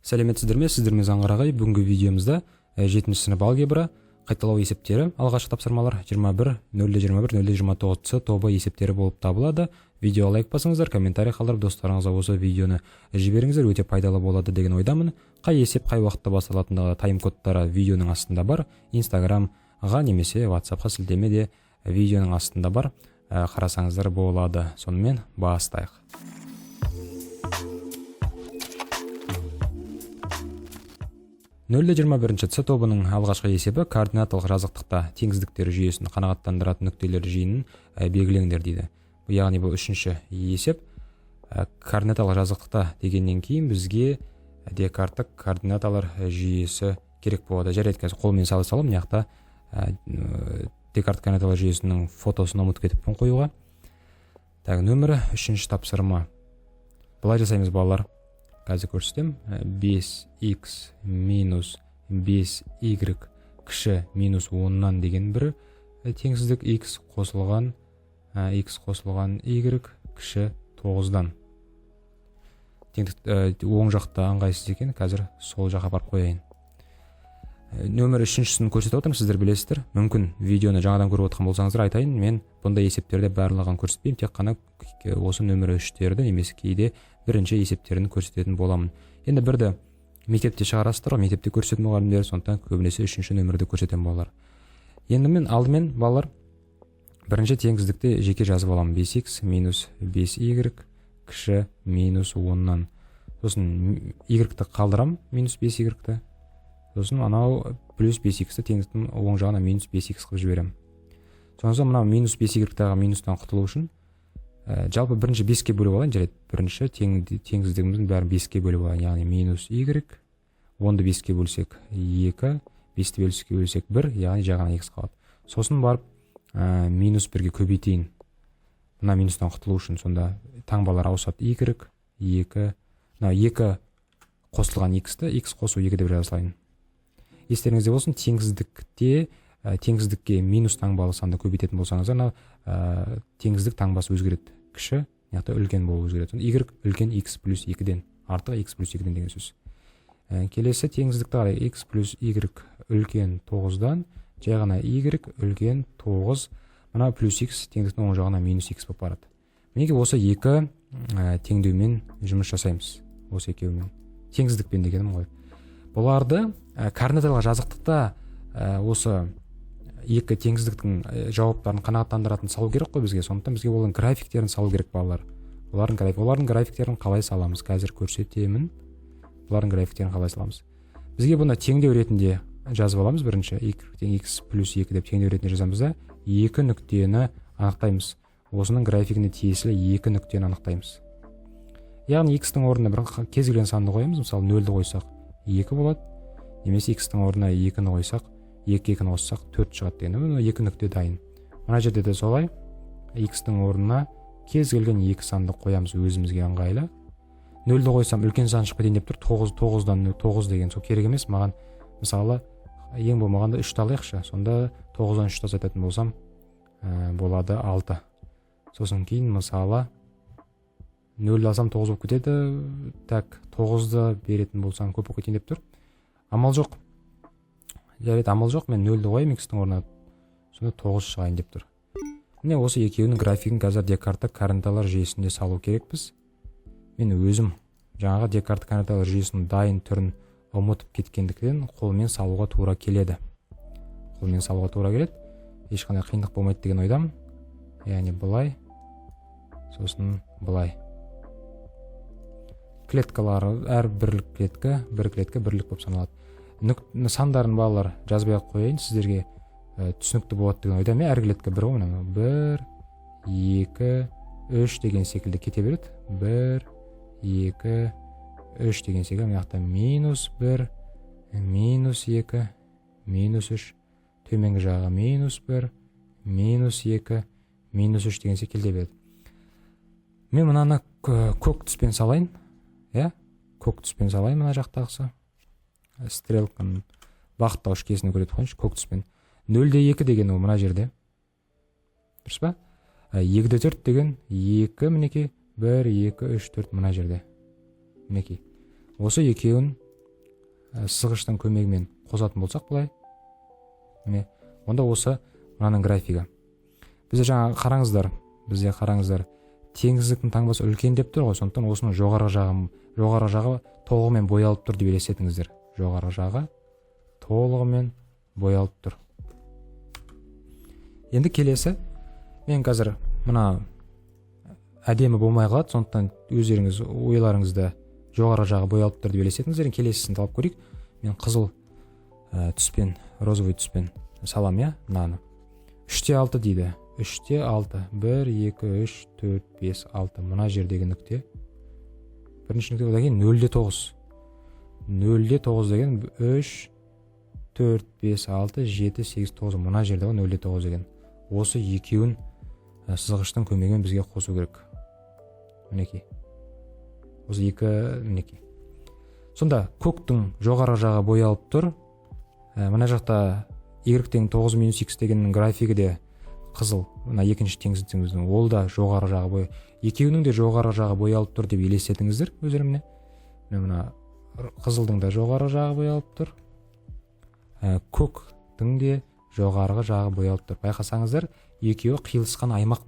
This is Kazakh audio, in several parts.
Сәлеметсіздер ме? Сіздермен Заңғарағай. Бүгінгі видеомызда 7-ші сынып алгебра қайталау есептері алғашқы тапсырмалар 21, 0-21, 0-29 тобы есептері болып табылады. Видео лайк басыңыздар, комментарий қалдырып достарыңызға осы видеоны жіберіңіздер, өте пайдалы болады деген ойдамын. Қай есеп қай уақытта басталатындығы тайм-кодтары видеоның астында бар. Инстаграмға немесе WhatsAppқа сілтеме де видеоның астында бар. Қарасаңыздар болады. Сонымен бастайық. 0-21 С тобының алғашқы есебі координаталық жазықтықта теңіздіктер жүйесін қанағаттандыратын нүктелер жиынын белгілеңдер дейді. Яғни бұл үшінші есеп. Координаталық жазықтықта дегеннен кейін бізге декарттық координаталар жүйесі керек болады. Жарайды, қазір қолмен сала салам, мына жақта декарттық координаталар жүйесінің фотосын ұмытып кетіппін қоюға. Нөмірі 3-ші тапсырма. Былай жасаймыз балалар. Қазір көрсетем. 5x минус 5y кіші минус 10-нан деген бір теңсіздік x қосылған y кіші 9-дан. Оң жақта ыңғайсыз екен, қазір сол жаққа барып қояйын. Нөмір 3-шісін көрсетіп отырмын, сіздер білесіздер. Мүмкін видеоны жаңадан көріп отырған болсаңыздар айтайын, мен бұндай есептерді барлығын көрсетпеймін, тек қана осы нөмір 3-терді немесе кейде бірінші есептерін көрсететін боламын. Енді бірді мектепте шығарасыздар, мектепте көрсететін мұғалімдер, сондықтан көбінесе 3-ші нөмірді көрсететін балалар. Енді мен алдымен балалар бірінші теңіздікті жеке жазып аламын. 5x минус 5y кіші минус 10-нан. Сосын y-ті қалдырам, минус 5y-ті. Сосын анау плюс 5x-ті теңіздіктің оң жағына минус 5x қылып жіберем. Соңғы мынау минус 5y-тағы минустан құтылу үшін жалпы бірінші 5-ке бөліп алайын, жарайды. Бірінші теңіздігіміздің бәрін 5-ке бөліп алайын, яғни минус y, 10-ды 5-ке бөлсек 2, 5-ті 5-ке бөлсек 1, яғни жағына x қалады. Сосын барып минус 1-ге көбейтейін. Мына минустан құтылу үшін сонда таңбалар ауысады. y, 2 қосылған x-ті, x қосу 2 деп жазылайын. Естеріңізде болсын, теңіздікке минус таңбалы санды көбейтетін болсаңыздар, теңіздік таңбасы өзгереді. Кіші, яғни үлкен болып өзгереді. Y үлкен x плюс 2-ден, артық x плюс 2-ден деген сөз. Келесі теңіздікті қарай x плюс y үлкен 9-дан, жағына y үлкен 9, мына плюс x теңіздіктің оң жағына минус x болып барады. Мінеке осы екі теңдеумен жұмыс жасаймыз. Осы екеуімен. Теңіздікпен дегенім ғой. Бұларды координаталық жазықтықта осы екі теңіздіктің жауаптарын қанағаттандыратын салу керек қой бізге. Сондықтан бізге олардың графиктерін салу керек балалар. Олардың графиктерін қалай саламыз? Қазір көрсетемін. Олардың графиктерін қалай саламыз? Бізге бұны теңдеу ретінде жазып аламыз. Бірінші x плюс 2 деп теңдеу ретінде жазамыз да, екі нүктені анықтаймыз. Осының графигіне тиесілі екі нүктені анықтаймыз. Яғни x-тің орнына бір кез келген санды қоямыз. Мысалы 0-ді қойсақ 2 болады. Немесе x-тің орнына 2-ні қойсақ, 2-ні қоссақ 4 шығады деген. Екі нүкте дайын. Мына жерде де солай. X-тің орнына кез келген екі санды қоямыз өзімізге ыңғайлы. 0-ді қойсам үлкен сан шығып кетейін деп тұр. 9-дан 9 деген сол керек емес. Маған мысалы ең болмағанда 3-ті алайықшы. Сонда 9-дан 3-ті азайтатын болсам болады 6. Сосын кейін мысалы 0 алсам 9 болып кетеді. Так, 9-ды беретін болсам көп болып кетейін деп тұр. Амал жоқ. Жарайды, амал жоқ. Мен 0-ді қойым x-тің орнына. Сонда 9 шығайын деп тұр. Міне осы екеуінің графигін қазір декарттық координаталар жүйесінде салу керекпіз. Мен өзім жаңағы декарттық координаталар жүйесінің дайын түрін ұмытып кеткендіктен қолмен салуға тура келеді. Ешқандай қиындық болмайды деген ойдам. Яғни былай, сосын былай. Клеткалары әр бірлік клетка, бірлік болып саналады. Сандарын балалар жазбай қояйын, сіздерге түсінікті болады деген ойдам. Әр клетка бір ғой, 1, 2, 3 деген секілді кете береді. 1, 2, 3 деген секілді. Мына жақта минус 1, минус 2, минус 3, төменгі жағы минус 1, минус 2, минус 3 деген секілді береді. Мен мынаны көк түспен салайын. Көк түспен салайын мына жақтағысы. Стрелканың бағыттауыш кесіне көреді қойыншы, көк түспен. 0-2 деген ол мына жерде. Дұрыс па? 2-4 деген 2 мінеке, 1, 2, 3, 4 мына жерде. Мінеке. Осы екеуін сызғыштың көмегімен қосатын болсақ былай, міне, онда осы мынаның графигі. Бізде жаңа қараңыздар, теңіздіктің таңбасы үлкен деп тұр ғой, сондықтан осының жоғары жағы толығымен боялып тұр деп елестетіңіздер. Жоғары жағы толығымен боялып тұр. Енді келесі, мен қазір мына әдемі болмай қалады, сондықтан өздеріңіз ойларыңызда жоғары жағы боялып тұр деп елестетіңіздер. Келесісін талап көрейік. Мен қызыл түспен, розовый түспен салам, мынаны. 3-6 дейді. 3-6. 1, 2, 3, 4, 5, 6. Мына жердегі нүкте. Бірінші нүкте, одан кейін 0-9. 0-9 деген 3, 4, 5, 6, 7, 8, 9. Мына жердегі 0-9 деген. Осы екеуін сызғыштың көмегімен бізге қосу керек. Мінекей. Осы екі, мінекей. Сонда көктің жоғары жағы боялып тұр. Мына жақта y-тен 9-x дегеннің графигі де қызыл. Мына екінші теңіздігіміздің ол да жоғары жағы екеуінің де жоғары жағы боялып тұр деп елестетіңіздер өздеріңе. Мына қызылдың да жоғары жағы боялып тұр. Көктің де жоғарғы жағы боялып тұр. Байқасаңыздар, екеуі қиылысқан аймақ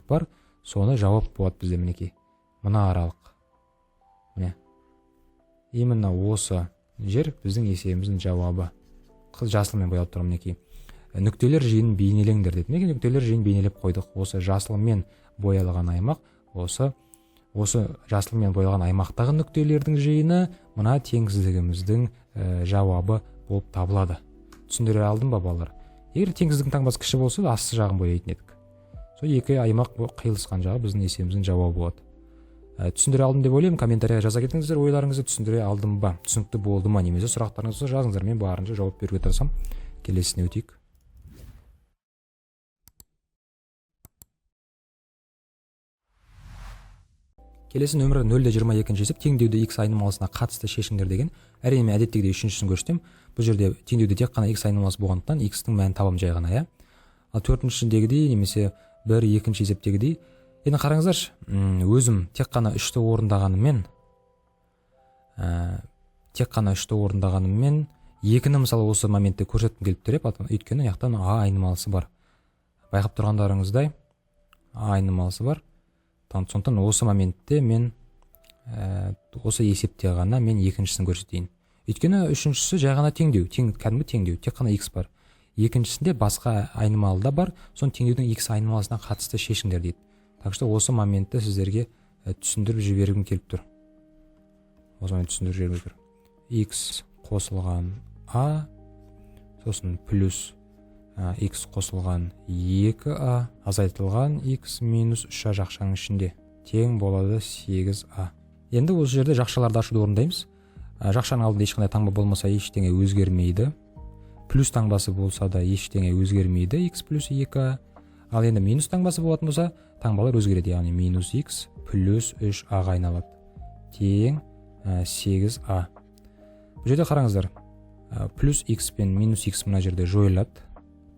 бар. Соны жауап болады бізде, мінекей. Мына аралық. Міне. Именно осы жер біздің есебіміздің жауабы. Жасылмен боялып тұр, мінекей. Нүктелер жиынын бейнелеңдер деді. Неге нүктелер жиынын бейнелеп қойдық? Осы жасылмен боялған аймақ, осы жасылмен боялған аймақтағы нүктелердің жиыны мына теңіздігіміздің жауабы болып табылады. Түсіндіре алдым ба, балалар? Егер теңіздіктің таңбасы кіші болса, асты жағын бояйтын едік. Сол екі аймақ қиылысқан жағы біздің есебіміздің жауабы болады. Түсіндіре алдым деп ойлаймын. Комментарийға жаза кетіңіздер, ойларыңызды түсіндіре алдым ба, түсінікті болды ма, немесе сұрақтарыңызды жазыңыздар, мен барынша жауап беруге тырысамын. Келесіне өтейік. Келесі нөмірі 0-22 есеп, теңдеуді x айнымалысына қатысты шешіңдер деген. Әрине мен әдеттегідей үшіншісін көрсетем. Бұл жерде теңдеуде тек қана x айнымалысы болғандықтан x-тің мәнін табам жай ғана, Ал төртіншідегідей немесе 1-2 есептегідей. Енді қараңыздаршы, өзім тек қана 3-ті орындағаныммен 2-ні мысалы осы моментте көрсеткім келіп тұр, өйткені яқтан a айнымалысы бар. Байқап тұрғандарыңыздай a айнымалысы бар. Сондықтан осы моментте мен осы есепте ғана мен екіншісін көрсетейін. Өйткені үшіншісі жай ғана теңдеу, кәдімгі теңдеу, тек қана x бар. Екіншісінде басқа айнымалы да бар, соны теңдеудің x айнымалысына қатысты шешіңдер дейді. Так что осы моментті сіздерге түсіндіріп жібергім келіп тұр. X қосылған a, сосын плюс x қосылған 2a, азайтылған x минус 3a жақшаның ішінде тең болады 8a. Енді осы жерде жақшаларды ашуды орындаймыз. Жақшаның алдында ешқандай таңба болмаса ештеңе өзгермейді. Плюс таңбасы болса да ештеңе өзгермейді, x плюс 2a. Ал енді минус таңбасы болатын болса, таңбалар өзгереді, яғни минус x плюс 3a-ға айналады. Тең 8a. Бұл жерде қараңыздар, плюс x пен минус x мына жерде жойылады.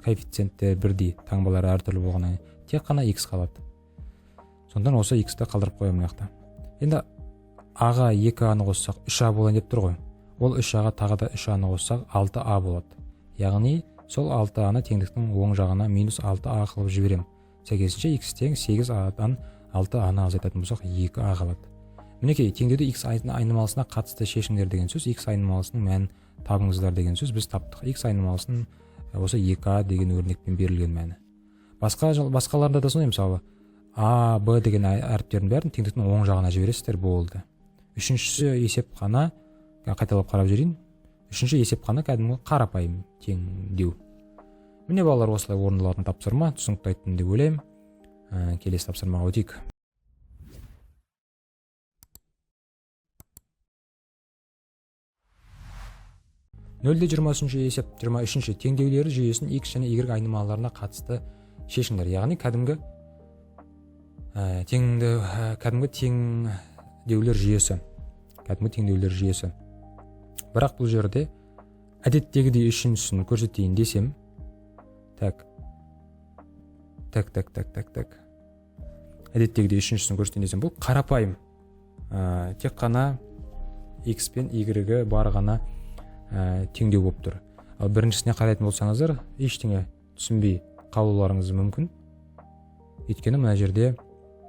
Коэффициенттер бірдей, таңбалары әртүрлі болғаннан тек қана x қалады. Сондықтан осы x-ті қалдырып қоямын жақта. Енді a-ға 2a-ны қоссақ 3a болайын деп тұр ғой. Ол 3a-ға тағы да 3a-ны қоссақ 6a болады. Яғни сол 6a-ны теңдіктің оң жағына минус 6a қылып жіберем. Сәйкесінше x тең 8a-дан 6a-ны азайтатын болсақ 2a қалады. Мінекей, теңдеуді x айнымалысына қатысты шешіңдер деген сөз, x айнымалысының мәнін табыңыздар деген сөз біз таптық. X айнымалысының осы 2a деген өрнекпен берілген мәні. Басқаларында да сондай, мысалы a, b деген әріптердің бәрін теңдіктің оң жағына жібересіздер, болды. Үшіншісі есеп қана, қайталап қарап жүрейін. Үшінші есеп қана кәдімгі қарапайым теңдеу. Міне балалар, осылай орындалатын тапсырма, түсінікті айттым деп ойлаймын. Келесі тапсырмаға өтейік. Нөлде 23 есеп, 23 теңдеулері жүйесін x және y айнымалыларына қатысты шешіңдер. Яғни кәдімгі теңдеулер жүйесі. Бірақ бұл жерде әдеттегідей үшіншісін көрсетейін десем, әдеттегідей үшіншісін көрсетейін десем, бұл қарапайым, тек қана x пен y бар ғана теңдеу болып тұр. Ал біріншісіне қарайтын болсаңыздар, ештеңе түсінбей қалуларыңыз мүмкін. Өйткені мына жерде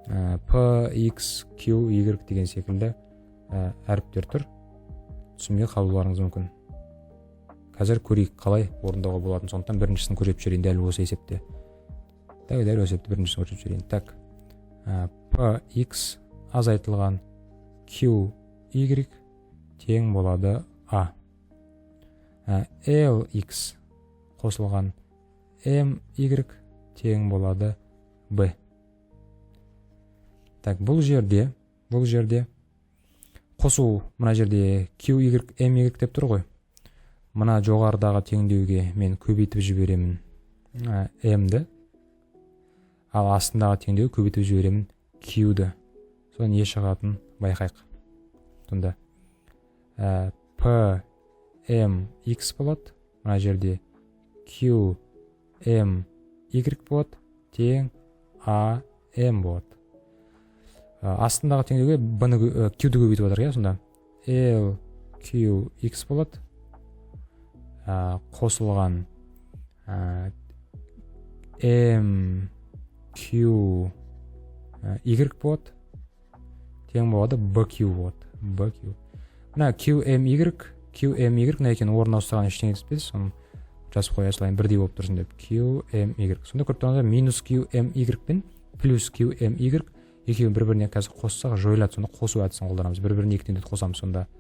p, x, q, y деген секілді әріптер тұр. Түсінбей қалуларыңыз мүмкін. Қазір көрейік қалай орындауға болатын. Сондықтан біріншісін көрсетіп жіберейін дәл осы есепте. Дәл осы есепте біріншісін көрсетіп жіберейін. Так, px азайтылған qy тең болады a. lx қосылған my тең болады b. Так, бұл жерде қосу, мына жерде qy my деп тұр ғой. Мына жоғарыдағы теңдеуге мен көбейтіп жіберемін m-ді. Ал астындағы теңдеуге көбейтіп жіберемін q-ді. Содан не шығатын байқайық. Сонда p mx болады. Мына жерде q my болады. Тең a m болады. Астындағы теңдеуге q-ді көбейтіп отыр. Сонда l qx болады. Қосылған m q y болады. Тең болады bq болады. bq. Мына qmy мына екен орнына ұстаған ештеңе етпес. Соны жазып қоя салайын, бірдей болып тұрсын деп. qmy. Сонда көріп тұрғанда минус qmy пен плюс qmy екеуін бір-біріне қазір қоссақ жойылады. Сонда қосу әдісін қолданамыз. Бір-біріне екі теңдеуді қосамыз. Сонда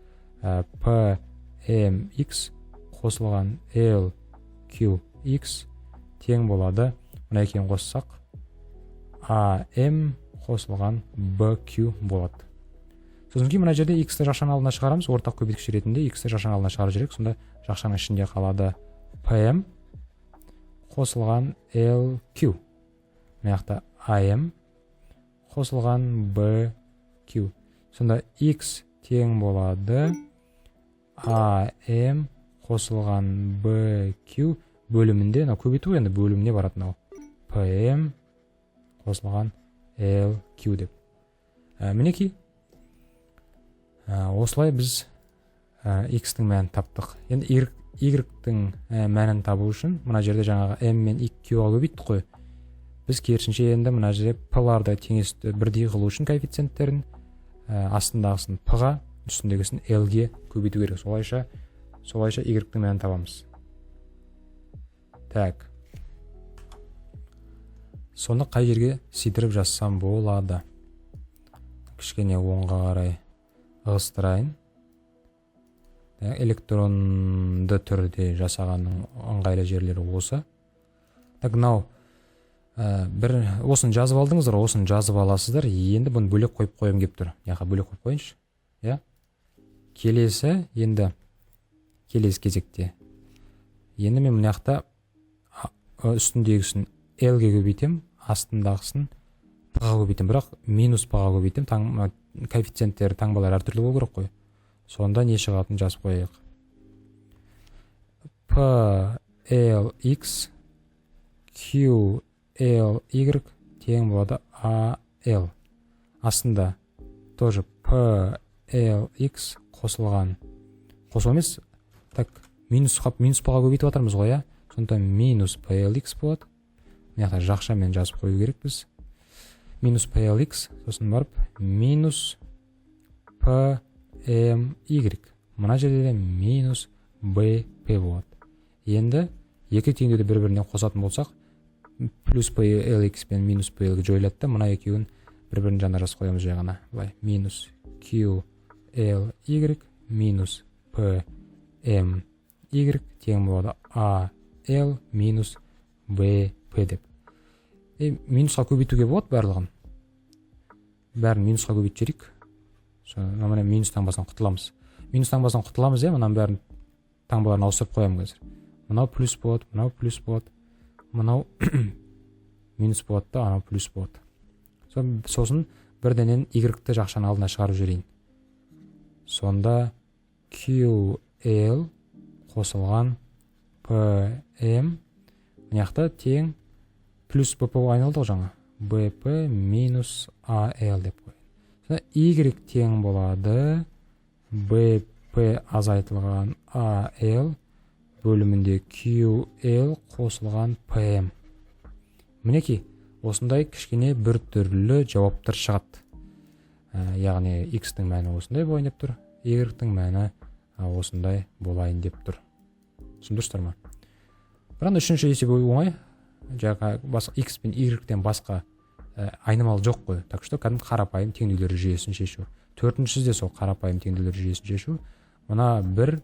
pmx қосылған lqx тең болады. Мына екеуін қоссақ am қосылған bq болады. Сосын кейін мына жерде x-ті жақшаның алдына шығарамыз. Ортақ көбейткіш ретінде x-ті жақшаның алдына шығарып жіберейік. Сонда жақшаның ішінде қалады pm қосылған lq. Мына жақта am қосылған bq. Сонда x тең болады am қосылған bq бөлімінде, көбейту енді бөліміне барады. pm қосылған lq деп. Мінекей, осылай біз x-тің мәнін таптық. Енді y-тің мәнін табу үшін мына жерде жаңағы m мен q-ға көбейттік қой. Біз керісінше енді мына жерде p-ларды теңесті бірдей қылу үшін коэффициенттерін астындағысын p-ға, үстіндегісін l-ге көбейту керек. Солайша y-тің мәнін табамыз. Так. Соны қай жерге сидіріп жазсам болады? Кішкене оңға қарай ығыстырайын. Электронды түрде жасағанның ыңғайлы жерлері осы. Так, мынау осыны жазып алдыңыздар, осыны жазып аласыздар. Енді бұны бөлек қойып қойым кеп тұр. Яқа бөлек қойып қойыншы. Келесі кезекте. Енді мен мына жақта үстіндегісін l-ге көбейтем, астындағысын p-ға көбейтем. Бірақ минус p-ға көбейтем. Коэффициенттері таңбалар әртүрлі болу керек қой. Сонда не шығатын жазып қояйық. p-lx q-l-y тең болады a-l. Астында тоже p-l-x қосылған. Қосу емес, так, минус p-ға көбейтіп атырмыз ғой, Сонда минус p-l-x болады. Мына жақшамен жазып қою керек біз. Минус p-l-x, сосын барып, минус p-m-y. Мына жерде минус b-p болады. Енді екі теңдеуді бір-біріне қосатын болсақ, плюс p-l-x пен минус p-l жойылады. Мына екеуін бір-бірін жанына жазып қоямыз жағына. Минус q-l-y минус p-m-y тең болады a-l минус b-p деп. Минусқа көбейтуге болады барлығын. Бәрін минусқа көбейтіп жіберейік. Мына минус таңбасынан құтыламыз. Минус таңбасынан құтыламыз, мынаның бәрін таңбаларын ауыстырып қоямын қазір. Мынау плюс болады, мынау плюс болады. Мынау минус болады да, анау плюс болады. Сосын бірденен y-ті жақшаның алдына шығарып жіберейін. Сонда ql қосылған pm мына тең плюс bp айналды жаңа. bp минус al деп қойын. Y тең болады BP азайтылған AL бөлімінде QL қосылған PM. Мінекей, осындай кішкене бір түрлі жауаптар шығады. Яғни X-тің мәні осындай болайын деп тұр, Y-тің мәні осындай болайын деп тұр. Түсіндірсіздер ме? Бірақ үшінші есеп оңай. X пен Y-тен басқа айнымалы жоқ қой. Так что кәдімгі қарапайым теңдеулер жүйесін шешу. Төртіншісі де сол қарапайым теңдеулер жүйесін шешу. Мына 1,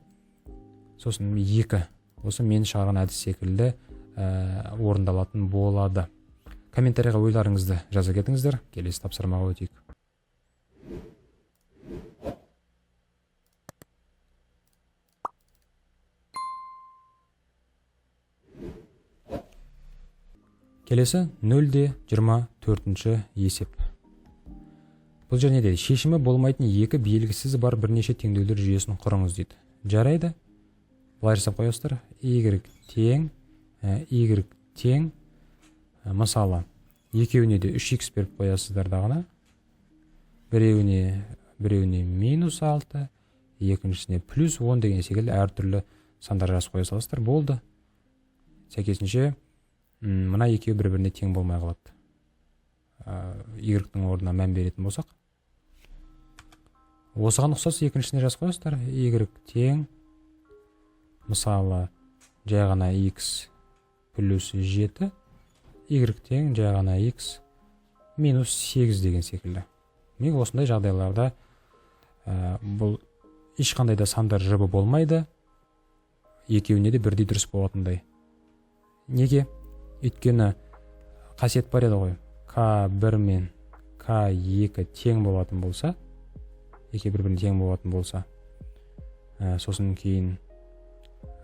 сосын 2. Осы мен шығарған әдіс секілді орындалатын болады. Комментарийға ойларыңызды жаза кетіңіздер. Келесі тапсырмаға өтейік. Келесі 0-24 есеп. Бұл жеріне дейді, шешімі болмайтын екі белгісіз бар бірнеше теңдеулер жүйесін құрыңыз дейді. Жарайды. Бұлай жасап қоясыздар. Y тең, мысалы, екеуіне де 3x беріп қоясыздар дағына. Біреуіне -6, екіншісіне +10 деген секілді әртүрлі сандар жазып қоя саласыздар. Болды. Сәйкесінше мына екеуі бір-біріне тең болмай қалады. Y-тің орнына мән беретін болсақ. Осыған ұқсас екіншісіне жазып қоясыздар. Y тең, мысалы, жай ғана x +7, Y тең, жай ғана x -8 деген секілді. Неге осындай жағдайларда бұл ешқандай да сандар жыбы болмайды, екеуіне де бірдей дұрыс болатындай. Неге? Өйткені қасиет бар еді ғой. K1 мен K2 тең болатын болса, бір-біріне тең болатын болса, сосын кейін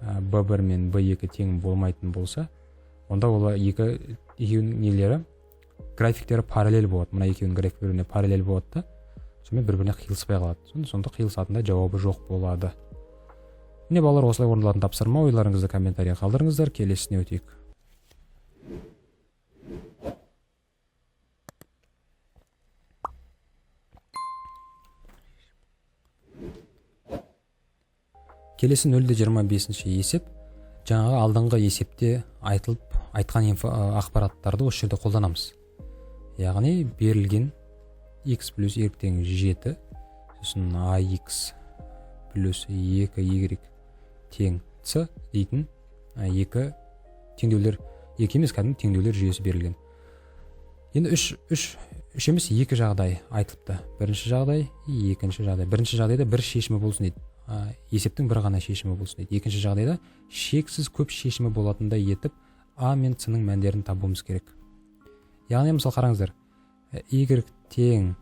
B1 мен B2 тең болмайтын болса, онда олар екеуінің нелері, графиктері параллель болады. Мына екеуінің график бір-біріне параллель болады да, сонымен бір-біріне қиылыспай қалады. Сонда қиылысатында жауабы жоқ болады. Міне балалар, осылай орындалатын тапсырма. Ойларыңызды комментарийға қалдырыңыздар. Келесіне өтейік. Келесі 0-25 есеп. Жаңағы алдыңғы есепте айтқан ақпараттарды осы жерде қолданамыз. Яғни берілген x + y тең 7, сосын ax + 2y тең c дейтін екі теңдеулер, екі емес кәдімгі теңдеулер жүйесі берілген. Енді үш емес екі жағдай айтылыпты. Бірінші жағдай, екінші жағдай. Бірінші жағдайда бір шешімі болсын дейді. Есептің бір ғана шешімі болсын дейді. Екінші жағдайда шексіз көп шешімі болатындай етіп a мен c-ның мәндерін табуымыз керек. Яғни мысалы қараңыздар, y тең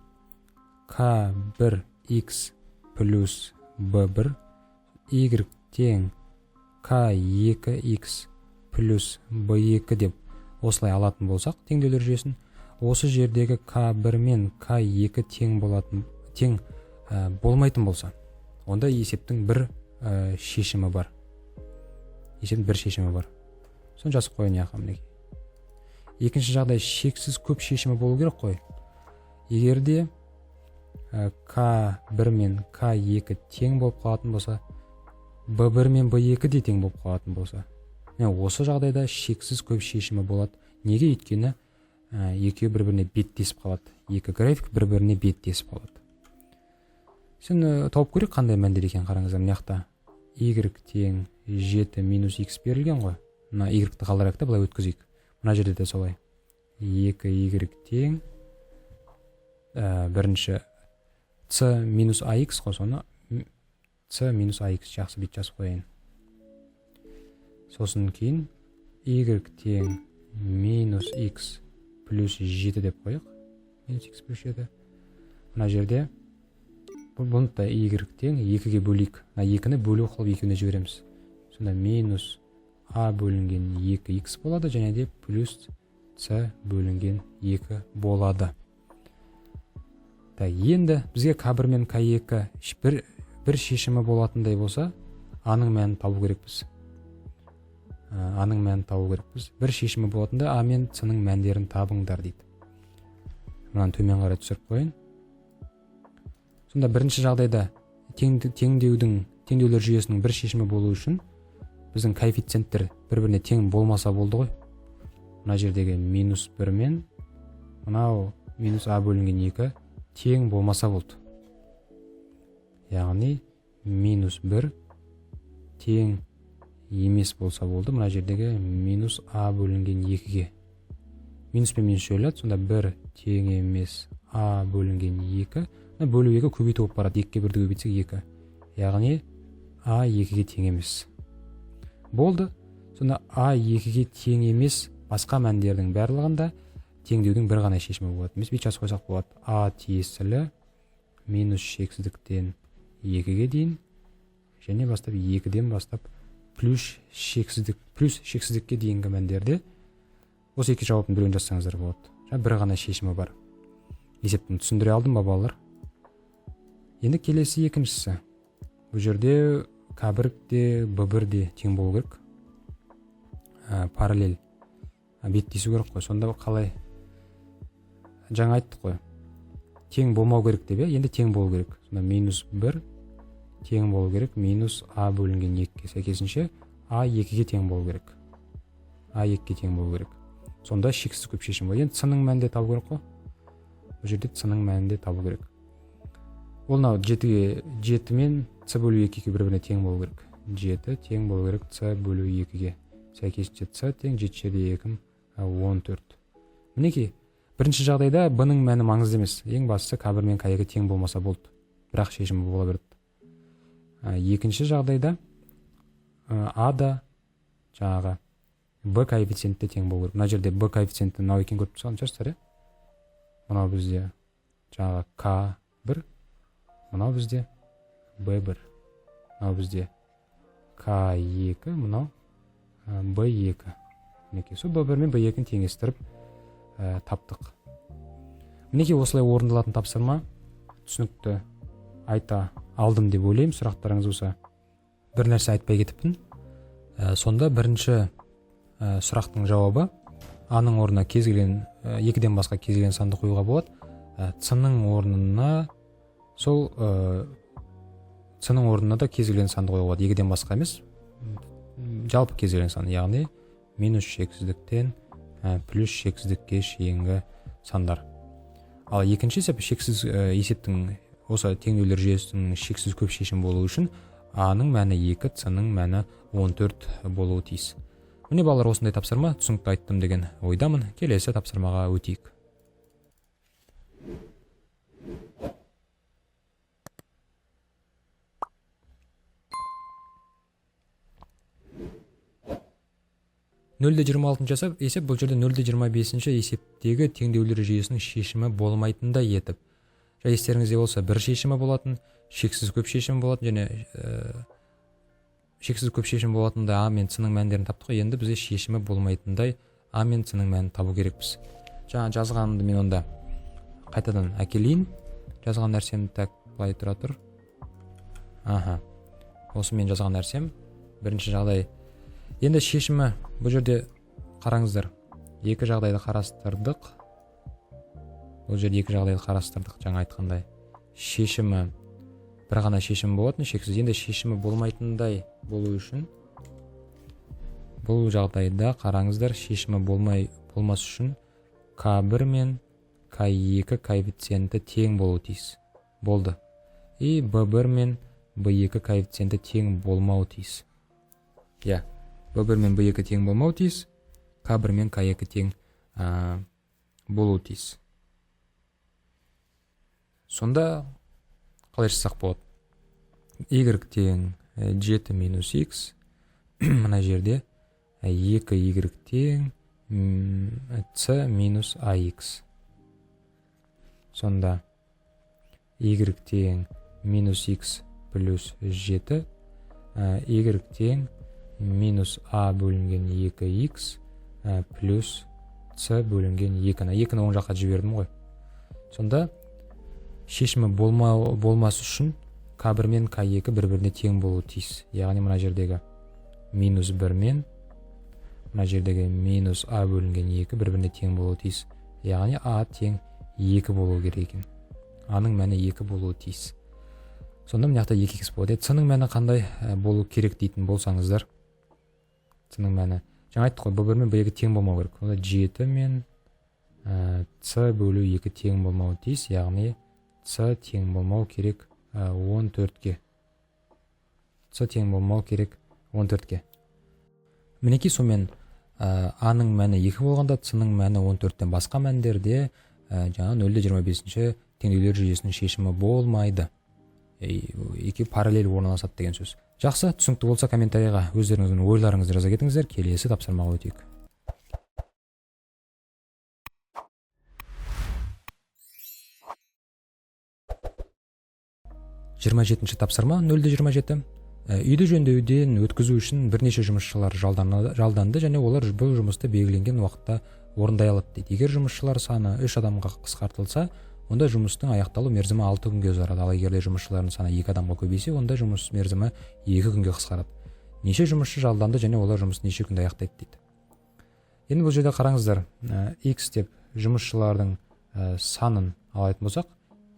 k1x + b1, y тең k2x + b2 деп осылай алатын болсақ теңдеулер жүйесін, осы жердегі k1 мен k2 тең болмайтын болса, онда есептің бір шешімі бар. Соны жазып қойын яқы мінекей. Екінші жағдай шексіз көп шешімі болу керек қой. Егерде k1 мен k2 тең болып қалатын болса, b1 мен b2 де тең болып қалатын болса, осы жағдайда шексіз көп шешімі болады. Неге? Өйткені екеуі бір-біріне беттесіп қалады. Екі график бір-біріне беттесіп қалады. Сен тауып көрейік қандай мәндер екен. Қараңыздар, мына жақта y тең 7 - x берілген ғой. Мына y-ті қалдырайық та былай өткізейік. Мына жерде де солай. 2y тең бірінші c - ax қой, соны c - ax жақсы бет жазып қояйын. Сосын кейін y тең -x + 7 деп қояйық. -x + 7. Мына жерде бұны да y тең 2-ге бөлейік. 2-ні бөлу қылып екеуіне жібереміз. Сонда -a бөлінген 2x болады, және де +c бөлінген 2 болады. Енді бізге k1 мен k2 бір шешімі болатындай болса, a-ның мәнін табу керекпіз. Бір шешімі болатында a мен c-ның мәндерін табыңдар дейді. Мынаны төмен қарай түсіріп қойын. Сонда бірінші жағдайда теңдеулер жүйесінің бір шешімі болу үшін біздің коэффициенттер бір-біріне тең болмаса болды ғой. Мына жердегі -1 мен мынау -а бөлінген 2 тең болмаса болды. Яғни -1 тең емес болса болды. Мына жердегі -а бөлінген 2-ге. Минус пен минус жойылады, сонда 1 тең емес а бөлінген 2. Бөлу 2 көбейту болып барады. 2-ге 1-ді көбейтсек 2. Яғни а 2-ге тең емес. Болды. Сонда а 2-ге тең емес басқа мәндердің барлығында теңдеудің бір ғана шешімі болады. Біз бүйтіп жазып қойсақ болады. А тиесілі минус шексіздіктен 2-ге дейін және бастап 2-ден бастап плюс шексіздікке дейінгі мәндерде осы екі жауаптың біреуін жазсаңыздар болады. Бір ғана шешімі бар. Есептің түсіндіре алдым ба балалар? Енді келесі екіншісі. Бұл жерде К1 де Б1 де тең болу керек. Параллель беттесу керек қой. Сонда қалай? Жаңа айттық қой. Тең болмау керек деп, енді тең болу керек. Сонда -1 тең болу керек -а бөлінген 2-ге. Сәйкесінше а 2-ге тең болу керек. А 2-ге тең болу керек. Сонда шексіз көп шешім бар. Енді ц-ның мәнінде табу керек қой. Бұл жерде ц-ның мәнінде табу керек. Ол 7 мен ц бөлу 2-ге бір-біріне тең болу керек. 7 тең болу керек ц бөлу 2-ге. Сәйкесінше ц тең 7/2 14. Мінекей, бірінші жағдайда b-ның мәні маңызды емес. Ең бастысы К1 мен К2 тең болмаса болды. Бірақ шешімі бола береді. Екінші жағдайда а да жаңағы b коэффициентте тең болу керек. Мына жерде b коэффициенті мынау екен көріп тұрсаңыздар, иә? Мынау бізде жаңағы К1, мынау бізде b1. Мынау бізде К2, мынау b2. Мінекей, сол b1 мен b2-ні теңестіріп таптық. Мінекей осылай орындалатын тапсырма түсінікті айта алдым деп ойлаймын. Сұрақтарыңыз болса, бір нәрсе айтпай кетіппін. Сонда бірінші сұрақтың жауабы а-ның орнына кез келген 2-ден басқа кез келген санды қоюға болады. Ц-ның орнына ц-ның орнына да кез келген санды қоюға болады. 2-ден басқа емес, жалпы кез келген сан, яғни минус шексіздіктен плюс шексіздікке шейінгі сандар. Ал екінші есеп шексіз есептің осы теңдеулер жүйесінің шексіз көп шешім болу үшін а-ның мәні 2, ц-ның мәні 14 болуы тиіс. Міне балалар, осындай тапсырма түсінікті айттым деген ойдамын. Келесі тапсырмаға өтейік. Нөлде 26 есеп, бұл жерде 0,25 есептегі теңдеулер жүйесінің шешімі болмайтындай етіп. Естеріңізде болса, бір шешімі болатын, шексіз көп шешім болатын, және шексіз көп шешім болатындай а мен ц-ның мәндерін таптық. Енді бізде шешімі болмайтындай а мен ц-ның мәнін табу керекпіз. Жаңа жазғанымды мен онда қайтадан әкелейін. Жазған нәрсемді тәк былай тұра тұр. Осы мен жазған нәрсем. Бірінші жағдай. Енді шешімі бұл жерде қараңыздар. Екі жағдайды қарастырдық. Бұл жерде екі жағдайды қарастырдық, жаңа айтқандай. Шешімі бір ғана шешім болатын, шексіз. Енді шешімі болмайтындай болу үшін бұл жағдайда қараңыздар, шешімі болмас үшін К1 мен К2 коэффициенті тең болу тиіс. Болды. И B1 мен B2 коэффициенті тең болмау тиіс. B1 мен B2 тең болмау тиіс. К1 мен К2 тең болу тиіс. Сонда қалай жасақ болады? Y тең 7 минус X. Мына жерде 2Y тең C минус AX. Сонда Y тең минус X плюс 7. Y тең минус A бөлінген 2X плюс C бөлінген 2. 2-ні оң жаққа жібердім ғой. Сонда шешімі болмас үшін К1 мен К2 бір-біріне тең болу тиіс. Яғни мына жердегі минус 1 мен мына жердегі минус А бөлінген 2 бір-біріне тең болу тиіс. Яғни А тең 2 болу керек екен. А-ның мәні 2 болуы тиіс. Сонда мына жақта 2x болады. С-ның мәні қандай болу керек дейтін болсаңыздар, с-ның мәні жаңа айттық қой, b1 мен b2 тең болмау керек. Онда 7 мен с бөлу 2 тең болмауы тиіс, яғни с тең болмау керек 14-ке. С тең болмау керек 14-ке. Мінекей сонымен а-ның мәні 2 болғанда, с-ның мәні 14-тен басқа мәндерде жаңа 0-25 теңдеулер жүйесінің шешімі болмайды. Екі параллель орналасады деген сөз. Жақсы, түсінікті болса комментарийға өздеріңіздің ойларыңызды жаза кетіңіздер. Келесі тапсырмаға өтейік. 27-ші тапсырма 0-27. Үйді жөндеуден өткізу үшін бірнеше жұмысшылар жалданды және олар бұл жұмысты белгіленген уақытта орындай алады дейді. Егер жұмысшылар саны 3 адамға қысқартылса, онда жұмыстың аяқталу мерзімі 6 күнге ұзарады. Ал егер жұмысшылардың саны 2 адамға көбейсе, онда жұмыс мерзімі 2 күнге қысқарады. Неше жұмысшы жалданды және олар жұмысты неше күнде аяқтайды дейді. Енді бұл жерде қараңыздар, x деп жұмысшылардың санын алатын болсақ,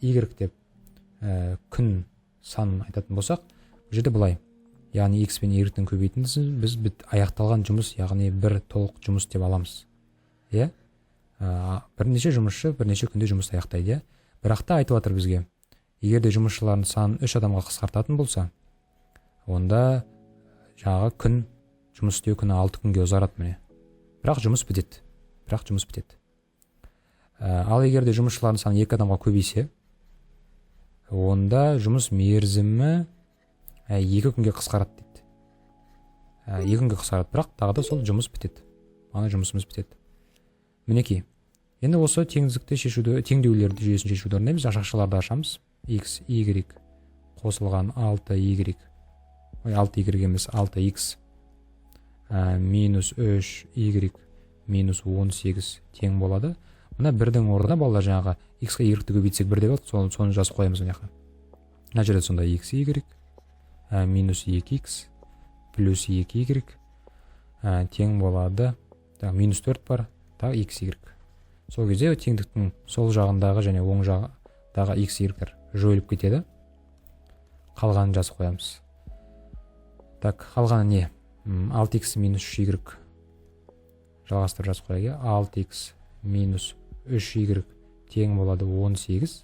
y деп күн санын айтатын болсақ, бұл жерде былай. Яғни x пен y-тің көбейтіндісін біз аяқталған жұмыс, яғни бір толық жұмыс деп аламыз. Бірнеше жұмысшы бірнеше күнде жұмысты аяқтайды. Бірақ та айтып жатыр бізге, егер де жұмысшылардың санын 3 адамға қысқартатын болса, онда жаңағы күн жұмыс істеу күні 6 күнге ұзарады міне. Бірақ жұмыс бітеді. Ал егер де жұмысшылардың саны 2 адамға көбейсе, онда жұмыс мерзімі 2 күнге қысқарады дейді. 2 күнге қысқарады, бірақ тағы да сол жұмыс бітеді. Ана жұмысымыз бітеді. Мінекей. Енді осы теңдікті шешуді, теңдеулерді жүйесін шешуді орындаймыз. Ашықшаларды ашамыз. X, Y қосылған 6y, 6y емес 6x минус 3y минус 18 тең болады. Мына бірдің орнына балалар жаңағы x-қа y-ті көбейтсек 1 деп алды, соны жазып қоямыз мына жаққа. Мына жерде сонда xy минус 2x плюс 2y тең болады. Минус 4 бар, тағы xy. Сол кезде теңдіктің сол жағындағы және оң жағындағы xy-лер жойылып кетеді. Қалғанын жазып қоямыз. Так, қалғаны не? 6x минус 3y жалғастырып жазып қояйық. 6x минус 3y тең болады 18.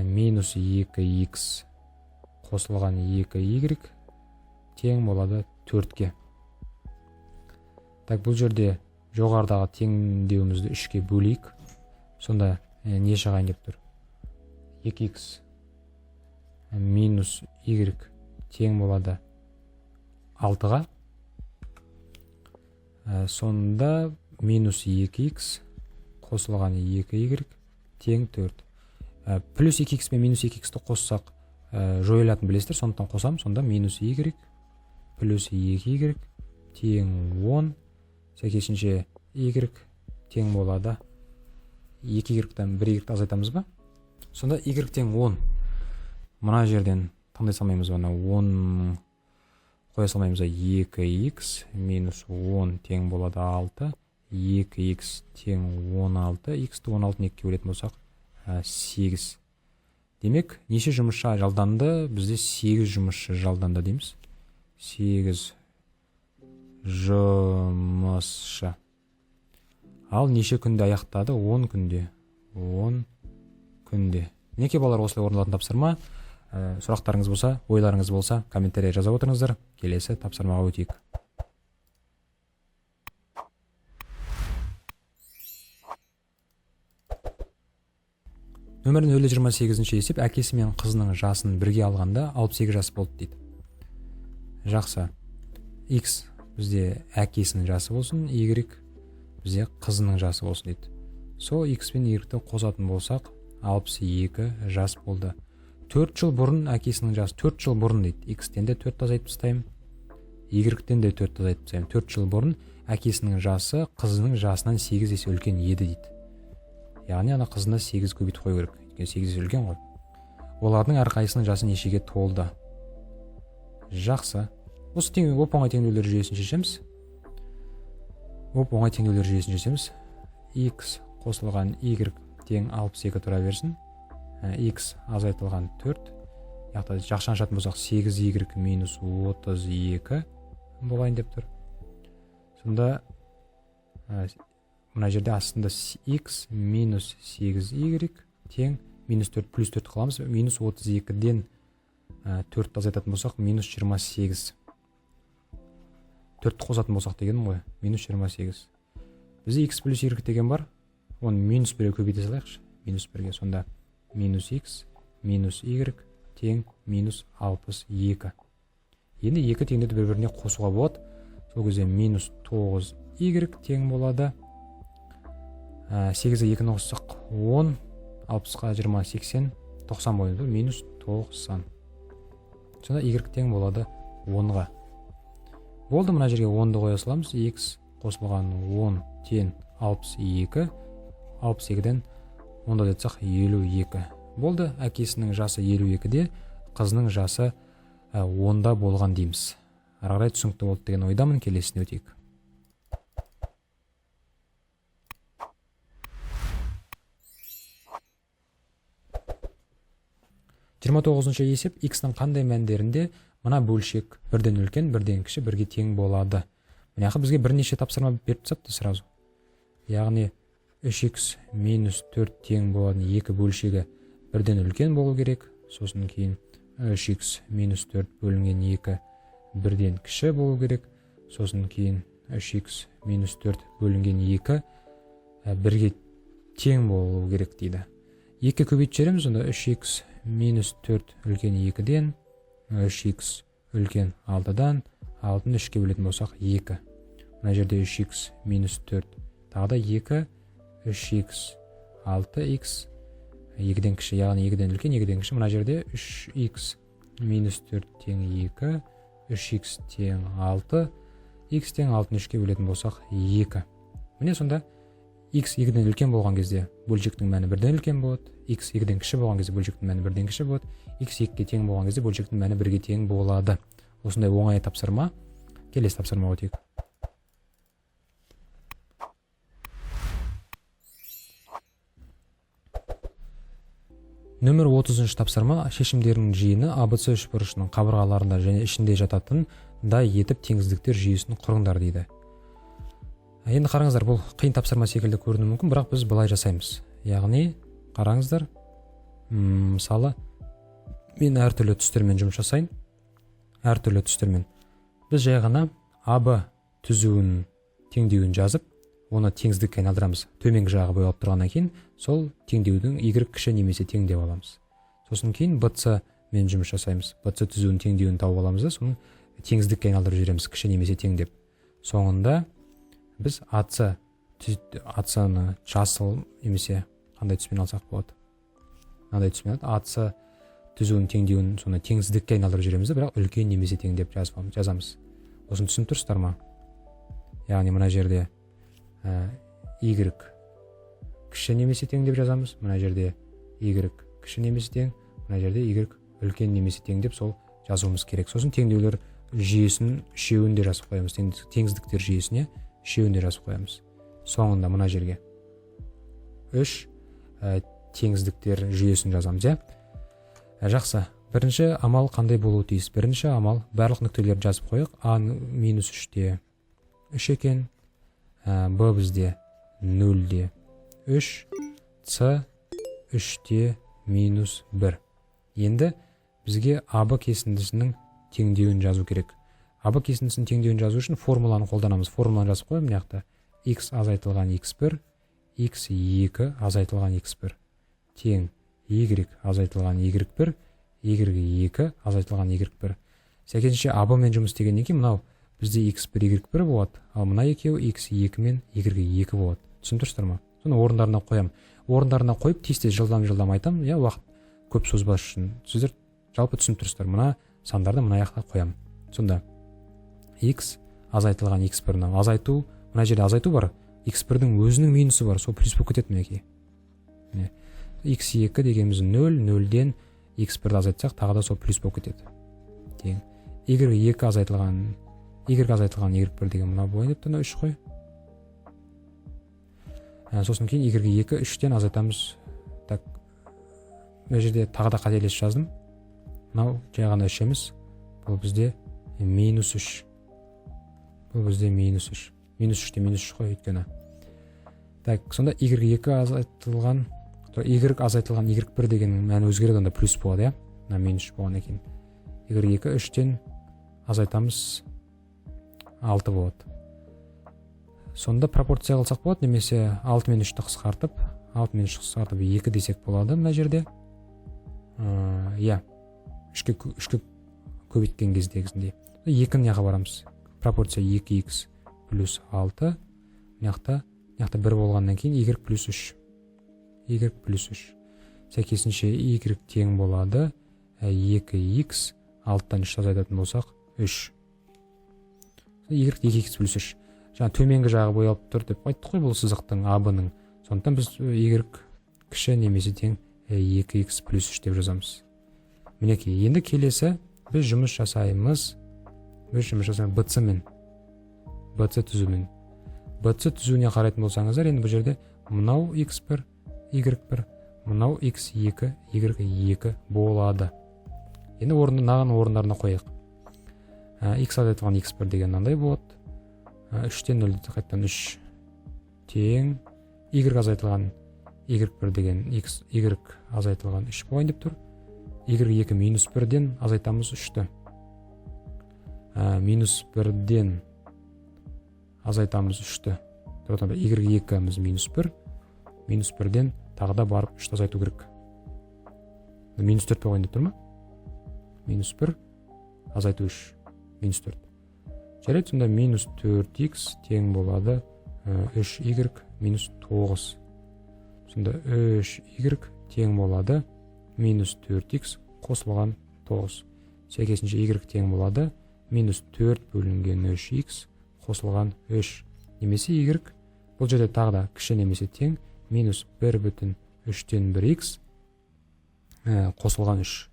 Минус 2x қосылған 2y тең болады 4-ке. Так, бұл жерде жоғарыдағы теңдеуімізді 3-ке бөлейік. Сонда не шығайын деп тұр? 2x минус y тең болады 6-ға. Сонда минус 2x қосылған 2y тең 4. Плюс 2x пен минус 2x-ті қоссақ жойылатын білесіздер, сондықтан қосам. Сонда минус y плюс 2y тең 10. Сәйкесінше y тең болады 2y-тен 1y-ті азайтамыз ба? Сонда y тең 10. Мына жерден таңдай салмаймыз ба? 10 қоя салмаймыз ба? 2x минус 10 тең болады 6. 2x тең 16. X-ті 16-ны 2-ке бөлетін болсақ 8. Демек, неше жұмысшы жалданды? Бізде 8 жұмысшы жалданды дейміз. 8 жұмысшы. Ал неше күнде аяқтады? 10 күнде. 10 күнде. Неке балалар, осылай орындалатын тапсырма. Сұрақтарыңыз болса, ойларыңыз болса, комментария жаза отырыңыздар. Келесі тапсырмаға өтейік. Нөмір 028-ші есеп, әкесі мен қызының жасын бірге алғанда 68 жас болды дейді. Жақсы. X бізде әкесінің жасы болсын, Y бізде қызының жасы болсын дейді. Сол X пен Y-ті қосатын болсақ, 62 жас болды. 4 жыл бұрын әкесінің жасы, 4 жыл бұрын дейді. X-тен де 4 азайтып тастаймын, Y-тен де 4 азайтып тастаймын. 4 жыл бұрын әкесінің жасы қызының жасынан 8 есе үлкен еді дейді. Яғни ана қызына 8 көбейтіп қою керек. 8 есе үлкен ғой. Олардың әрқайсының жасы нешеге толды? Жақсы. Осы оп-оңай теңдеулер жүйесін шешеміз. Оп-оңай теңдеулер жүйесін шешеміз. X қосылған Y тең 62 тұра берсін. X азайтылған 4. яқты жақшан ашатын болсақ 8y минус 32 болайын деп тұр. Сонда мына жерде астында x минус 8y тең минус 4 плюс 4 қыламыз. Минус 32-ден 4 азайтатын болсақ минус 28. 4 қосатын болсақ деген ғой, минус 28. Бізде x плюс y деген бар, оны минус 1-ге көбейте салайықшы, минус 1-ге. Сонда минус x минус y тең минус 62. Енді екі теңдерді бір-біріне қосуға болады. Сол кезде минус 9y тең болады. 8-ге 2-ні қоссақ 10, 60-ға 20, 80, 90 болады, минус 90. Сонда y тең болады 10-ға. Болды, мына жерге 10-ды қоя саламыз. X қосылған 10 тең 62. 62-ден 10-ды айтсақ 52. Болды, әкесінің жасы 52-де, қызының жасы 10-да болған дейміз. Ары қарай түсінікті болды деген ойдамын. Келесіне өтейік. 29-шы есеп x-ның қандай мәндерінде мына бөлшек бірден үлкен, бірден кіші, бірге тең болады. Мына бізге бірнеше тапсырма беріп тастапты сразу. Яғни 3x минус 4 тең болатын екі бөлшегі бірден үлкен болу керек. Сосын кейін 3x минус 4 бөлінген 2 бірден кіші болу керек. Сосын кейін 3x минус 4 бөлінген 2 бірге тең болу керек дейді. 2 көбейтіп жібереміз, онда 3x минус 4 үлкен 2-ден 3x үлкен 6-дан 6-ны 3-ке бөлетін болсақ 2. Мына жерде 3x минус 4 тағы да 2, 3x 6x 2-ден кіші, яғни 2-ден үлкен 2-ден кіші. Мына жерде 3x минус 4 тең 2, 3x тең 6, x тең 6-ны 3-ке бөлетін болсақ 2. Міне сонда x 2-ден үлкен болған кезде бөлшектің мәні 1-ден үлкен болады, x 2-ден кіші болған кезде бөлшектің мәні 1-ден кіші болады, x 2-ге тең болған кезде бөлшектің мәні 1-ге тең болады. Осындай оңай тапсырма. Келесі тапсырма өтейік. Нөмір 30-шы тапсырма. Шешімдерінің жиыны ABC үшбұрышының қабырғаларында және ішінде жататын дай етіп теңіздіктер жүйесін құрыңдар дейді. Енді қараңыздар, бұл қиын тапсырма секілді көрінуі мүмкін, бірақ біз былай жасаймыз. Яғни, қараңыздар, мысалы, мен әртүрлі түстермен жұмыс жасайын. Әртүрлі түстермен. Біз жай ғана AB түзуін, теңдеуін жазып, оны теңіздікке айналдырамыз. Төменгі жағы боялып тұрғаннан кейін, сол теңдеудің y кіші немесе тең деп аламыз. Сосын кейін BC мен жұмыс жасаймыз. BC түзуін, теңдеуін тауып аламыз да, соны теңіздікке айналдырып жібереміз, кіші немесе тең деп. Соңында біз AC-ны жасыл немесе қандай түспен алсақ болады? Мынандай түспен алады. AC түзуін, теңдеуін соны теңіздікке айналдырып жүреміз, бірақ үлкен немесе тең деп жазамыз. Осыны түсініп тұрсыздар ма? Яғни мына жерде y кіші немесе тең деп жазамыз. Мына жерде y кіші немесе тең, мына жерде y үлкен немесе тең деп сол жазуымыз керек. Сосын теңдеулер жүйесін үшеуін де жазып қоямыз. Теңіздіктер жүйесіне үшеуін де жазып қоямыз. Соңында мына жерге 3 теңіздіктер жүйесін жазамыз, Жақсы. Бірінші амал қандай болуы тиіс? Бірінші амал барлық нүктелерді жазып қойық. А минус 3-те 3 екен, Б бізде 0-де 3, С 3-те минус 1. Енді бізге АБ кесіндісінің теңдеуін жазу керек. АБ кесіндісінің теңдеуін жазу үшін формуланы қолданамыз. Формуланы жазып қойым, мына x азайтылған x1, x2 азайтылған x1 тең y азайтылған y1, y2 азайтылған y1. Сәйкесінше АБ мен жұмыс істегеннен кейін мынау бізде x1, y1 болады, ал мына екеуі x2 мен y2 болады. Түсініп тұрсыздар ма? Соны орындарына қоям. Орындарына қойып тез-тез жылдам айтам, уақыт көп созбас үшін. Сіздер жалпы түсініп тұрсыздар. Мына сандарды мына жаққа қоям. Сонда x азайтылған x1-ны азайту, мына жерде азайту бар, x1-дің өзінің минусы бар, сол плюс болып кетеді мінекей. x2 дегеніміз 0, 0-ден x1-ді азайтсақ, тағы да сол плюс болып кетеді. Тең. y2 азайтылған y1 деген мына болайын деп тұр, 3 қой. Сосын кейін y2 3-тен азайтамыз. Так, мына жерде тағы да қателесіп жаздым. мынау жай ғана 3 емес, бұл бізде минус 3. Бұл бізде минус 3. Минус 3 те минус 3 қой өйткені. Так, сонда y2 азайтылған, y азайтылған y1 дегеннің мәні өзгереді, онда плюс болады, мына минус 3 болғаннан кейін. y2 3-тен азайтамыз 6 болады. Сонда пропорция қылсақ болады, немесе 6 мен 3-ті қысқартып, 6 мен 3-ті қысқартып 2 десек болады мына жерде. 3-ке көбейткен кездегісіндей. 2-ні яққа барамыз. Пропорция 2x плюс 6. Мынақта 1 болғаннан кейін y плюс 3. y плюс 3. Сәйкесінше y тең болады 2x, 6-тан 3 азайтатын болсақ 3. y 2x плюс 3. Жаңа төменгі жағы боялып тұр деп айттық қой, бұл сызықтың AB-ның. Сондықтан біз y кіші немесе тең 2x плюс 3 деп жазамыз. Мінекей, енді келесі біз жұмыс жасаймыз BC-мен, BC түзумен. BC түзуіне қарайтын болсаңыздар, енді бұл жерде мынау x1, y1, мынау x2, y2 болады. Енді наған орындарына қойық. X азайтылған x1 деген мынандай болады. 3-тен 0-ді қайттан 3 тең, y азайтылған y1 деген y азайтылған 3 болайын деп тұр. y2 минус 1-ден азайтамыз 3-ті. Минус 1-ден азайтамыз 3-ті. y2-міз минус 1, минус 1-ден тағыда барып 3-ті азайту керек. Минус 4 болайын деп тұр ма? Минус 1, азайту 3, минус 4. Жарайды, сонда минус 4x тең болады 3y минус 9. Сонда 3y тең болады минус 4x қосылған 9. Сәйкесінше y тең болады минус 4 бөлінген 3x қосылған 3. Немесе y бұл жерде тағда кіші немесе тең минус 1/3-тен 1x қосылған 3.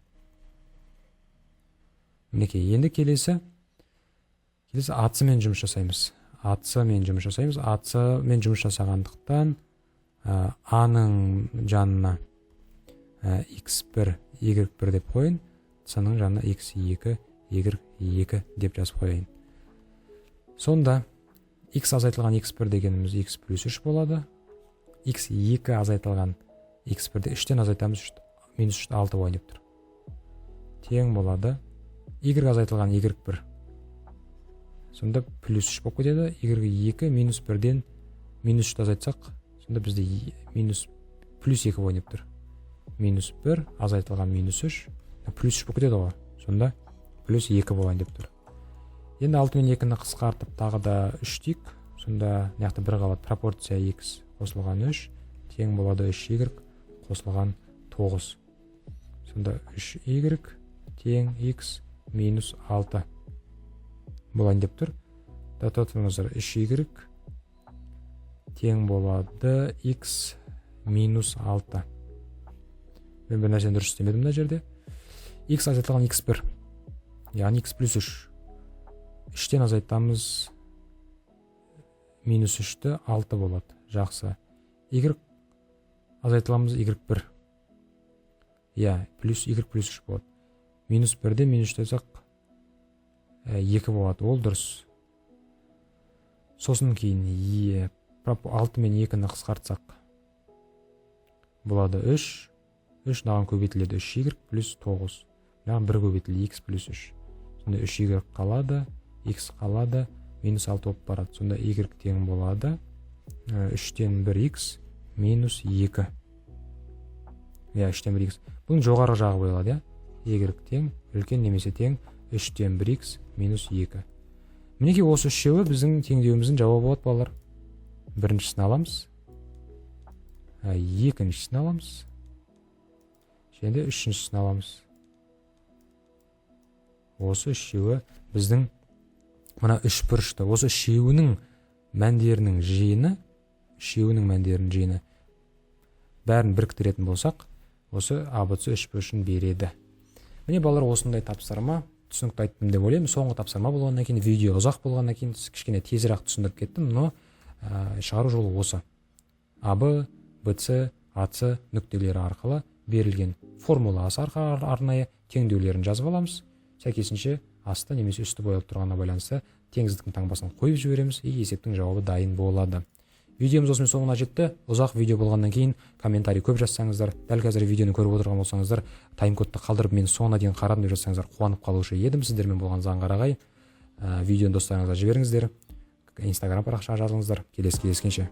Мінекей, енді келесі AC-мен жұмыс жасаймыз. AC-мен жұмыс жасағандықтан A-ның жанына x1, y1 деп қойын, C-ның жанына x2, y2 деп жазып қойын. Сонда x азайтылған x1 дегеніміз x плюс 3 болады. x2 азайтылған x1-де 3-тен азайтамыз, минус 3 6 болайын деп тұр. Тең болады y азайтылған y1. Сонда плюс 3 болып кетеді. y2 минус 1-ден минус 3 азайтсақ, сонда бізде минус плюс 2 болайын деп тұр. Минус 1 азайтылған минус 3, плюс 3 болып кетеді ғой. Сонда плюс 2 болайын деп тұр. Енді 6 мен 2-ні қысқартып тағы да 3 дейік. Сонда неяқта 1 қалады. Пропорция x қосылған 3 тең болады 3y қосылған 9. Сонда 3y тең x минус 6 болайын деп тұр. Тататыңыздар 3y тең болады x минус 6. Мен бір нәрсені дұрыс істемедім мына жерде. X азайтылған x1, яғни x плюс 3. 3-тен азайтамыз минус 3-ті 6 болады. Жақсы. Y азайтыламыз y1. Плюс y плюс 3 болады. Минус 1-ден минус 3 азақ 2 болады. Ол дұрыс. Сосын кейін 6 мен 2-ні қысқартсақ болады 3. 3 наған көбейтіледі 3y плюс 9. Наған 1 көбейтіледі x плюс 3. Сонда 3y қалады, x қалады, минус 6 болып барады. Сонда y тең болады 3-тен 1x минус 2. 3-тен 1x. Бұның жоғары жағы болады, y тең, үлкен немесе тең 3-тен 1x минус 2. Мінеке осы үшеуі біздің теңдеуіміздің жауабы болады, балалар. Біріншісін аламыз, екіншісін аламыз, және үшіншісін аламыз. Осы үшеуі біздің мына үш бұрышты, осы үшеуінің мәндерінің жиыны, бәрін біріктіретін болсақ, осы ABC үш бұрышын береді. Міне балалар, осындай тапсырма түсінікті айттым деп ойлаймын. Соңғы тапсырма болғаннан кейін, видео ұзақ болғаннан кейін кішкене тезірек түсіндіріп кеттім, но шығару жолы осы. AB, BC, AC нүктелері арқылы берілген формуласы арнайы теңдеулерін жазып аламыз. Сәйкесінше асты немесе үсті боялып тұрғанына байланысты теңсіздіктің таңбасын қойып жібереміз, есептің жауабы дайын болады. Видеомыз осымен соңына жетті. Ұзақ видео болғаннан кейін комментарий көп жазсаңыздар, дәл қазір видеоны көріп отырған болсаңыздар, тайм-кодты қалдырып мен соңына дейін қарадым деп жазсаңыздар, қуанып қалушы едім. Сіздермен болған қарағай. Видеоны достарыңызға жіберіңіздер. Инстаграм парақшаға жазылыңыздар. Келесі кездескенше.